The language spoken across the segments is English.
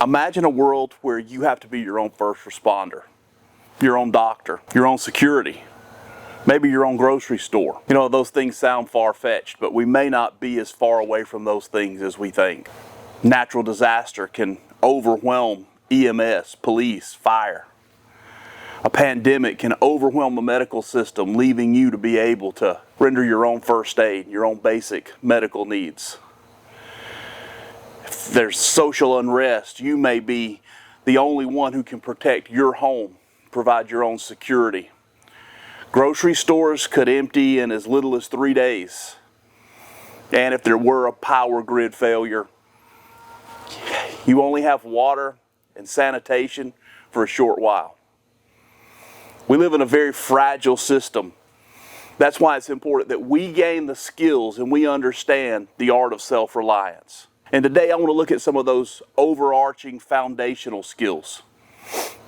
Imagine a world where you have to be your own first responder, your own doctor, your own security, maybe your own grocery store. You know, those things sound far-fetched, but we may not be as far away from those things as we think. Natural disaster can overwhelm EMS, police, fire. A pandemic can overwhelm the medical system, leaving you to be able to render your own first aid, your own basic medical needs. If there's social unrest, you may be the only one who can protect your home, provide your own security. Grocery stores could empty in as little as 3 days. And if there were a power grid failure, you only have water and sanitation for a short while. We live in a very fragile system. That's why it's important that we gain the skills and we understand the art of self-reliance. And today I want to look at some of those overarching foundational skills,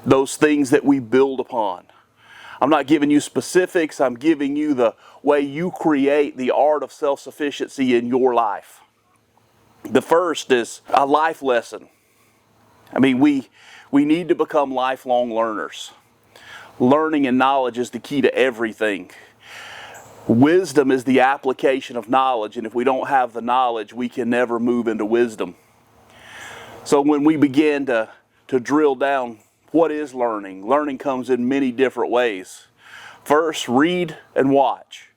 those things that we build upon. I'm not giving you specifics, I'm giving you the way you create the art of self-sufficiency in your life. The first is a life lesson. I mean, we need to become lifelong learners. Learning and knowledge is the key to everything. Wisdom is the application of knowledge, and if we don't have the knowledge, we can never move into wisdom. So when we begin to drill down, what is learning? Learning comes in many different ways. First, read and watch.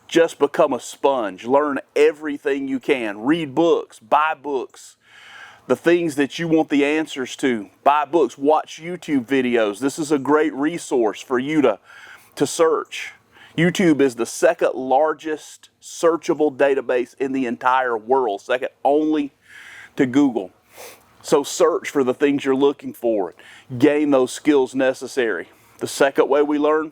Just become a sponge. Learn everything you can. Read books, buy books. The things that you want the answers to, buy books, watch YouTube videos. This is a great resource for you to search. YouTube is the second largest searchable database in the entire world, second only to Google. So search for the things you're looking for. Gain those skills necessary. The second way we learn,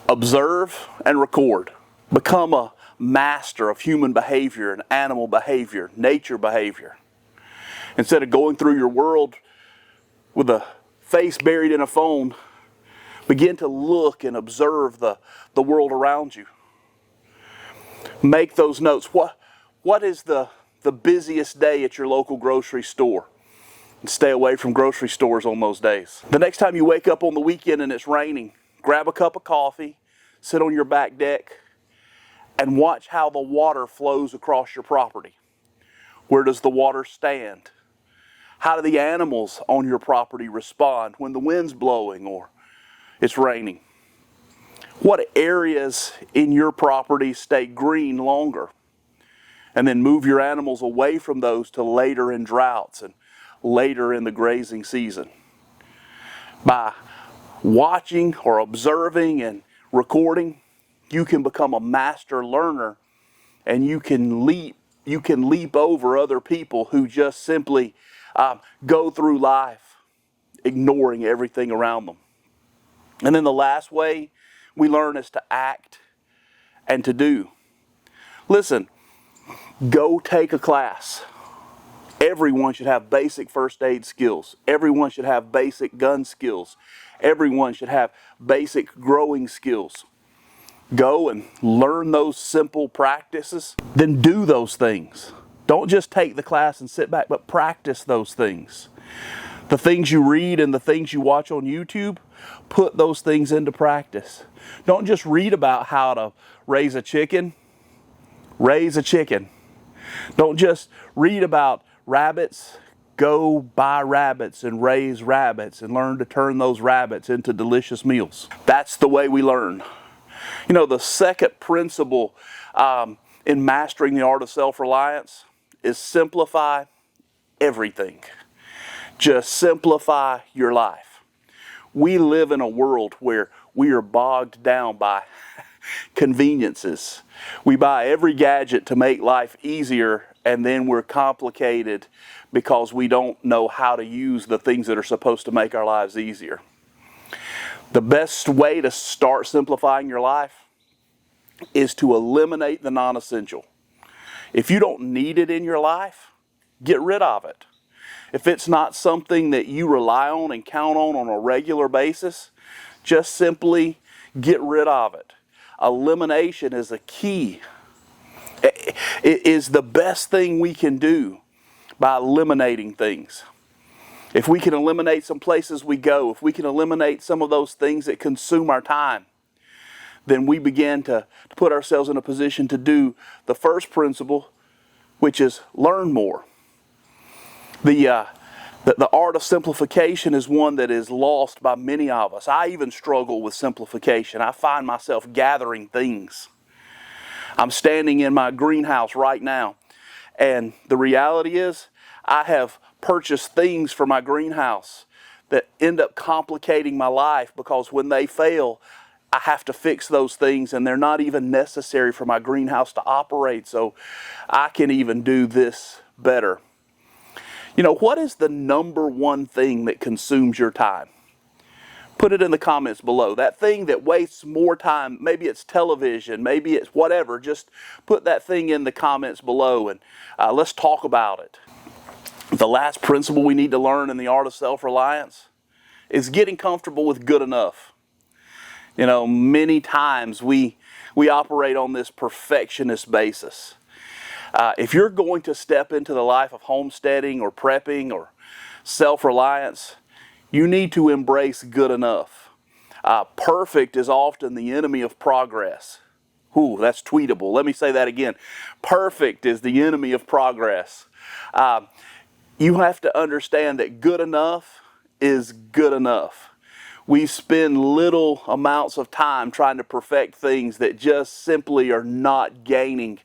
observe and record. Become a master of human behavior and animal behavior, nature behavior. Instead of going through your world with a face buried in a phone, begin to look and observe the world around you. Make those notes. What is the busiest day at your local grocery store? And stay away from grocery stores on those days. The next time you wake up on the weekend and it's raining, grab a cup of coffee, sit on your back deck, and watch how the water flows across your property. Where does the water stand? How do the animals on your property respond when the wind's blowing or it's raining? What areas in your property stay green longer? And then move your animals away from those to later in droughts and later in the grazing season. By watching or observing and recording, you can become a master learner, and you can leap over other people who just simply go through life ignoring everything around them. And then the last way we learn is to act and to do. Listen, go take a class. Everyone should have basic first aid skills. Everyone should have basic gun skills. Everyone should have basic growing skills. Go and learn those simple practices. Then do those things. Don't just take the class and sit back, but practice those things. The things you read and the things you watch on YouTube, put those things into practice. Don't just read about how to raise a chicken. Raise a chicken. Don't just read about rabbits. Go buy rabbits and raise rabbits and learn to turn those rabbits into delicious meals. That's the way we learn. You know, the second principle in mastering the art of self-reliance is simplify everything. Just simplify your life. We live in a world where we are bogged down by conveniences. We buy every gadget to make life easier, and then we're complicated because we don't know how to use the things that are supposed to make our lives easier. The best way to start simplifying your life is to eliminate the non-essential. If you don't need it in your life, get rid of it. If it's not something that you rely on and count on a regular basis, just simply get rid of it. Elimination is a key. It is the best thing we can do, by eliminating things. If we can eliminate some places we go, if we can eliminate some of those things that consume our time, then we begin to put ourselves in a position to do the first principle, which is learn more. The art of simplification is one that is lost by many of us. I even struggle with simplification. I find myself gathering things. I'm standing in my greenhouse right now, and the reality is I have purchased things for my greenhouse that end up complicating my life, because when they fail, I have to fix those things, and they're not even necessary for my greenhouse to operate, so I can even do this better. You know, what is the number one thing that consumes your time? Put it in the comments below. That thing that wastes more time, maybe it's television, maybe it's whatever, just put that thing in the comments below, and let's talk about it. The last principle we need to learn in the art of self-reliance is getting comfortable with good enough. You know, many times we operate on this perfectionist basis. If you're going to step into the life of homesteading or prepping or self-reliance, you need to embrace good enough. Perfect is often the enemy of progress. Ooh, that's tweetable. Let me say that again. Perfect is the enemy of progress. You have to understand that good enough is good enough. We spend little amounts of time trying to perfect things that just simply are not gaining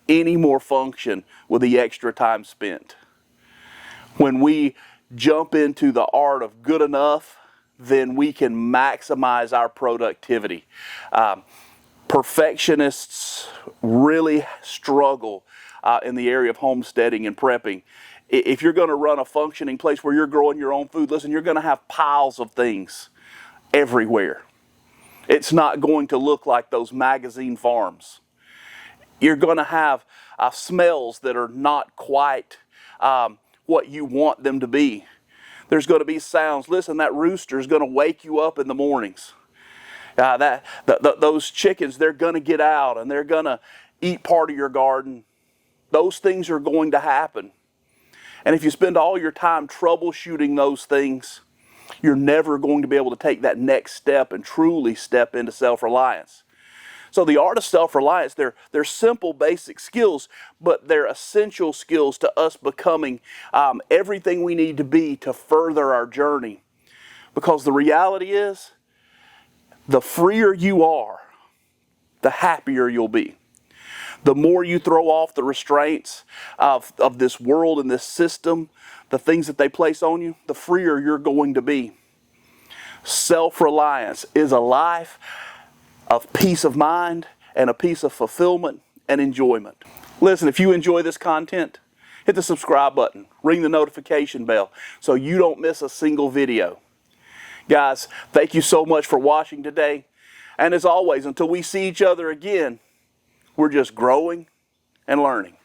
any more function with the extra time spent. When we jump into the art of good enough, then we can maximize our productivity. Perfectionists really struggle in the area of homesteading and prepping. If you're going to run a functioning place where you're growing your own food, listen, you're going to have piles of things everywhere. It's not going to look like those magazine farms. You're going to have smells that are not quite what you want them to be. There's going to be sounds. Listen, that rooster is going to wake you up in the mornings. Those chickens, they're going to get out and they're going to eat part of your garden. Those things are going to happen. And if you spend all your time troubleshooting those things, you're never going to be able to take that next step and truly step into self-reliance. So the art of self-reliance, they're simple, basic skills, but they're essential skills to us becoming everything we need to be to further our journey. Because the reality is, the freer you are, the happier you'll be. The more you throw off the restraints of this world and this system, the things that they place on you, the freer you're going to be. Self-reliance is a life of peace of mind and a piece of fulfillment and enjoyment. Listen, if you enjoy this content, hit the subscribe button, ring the notification bell so you don't miss a single video. Guys, thank you so much for watching today. And as always, until we see each other again, we're just growing and learning.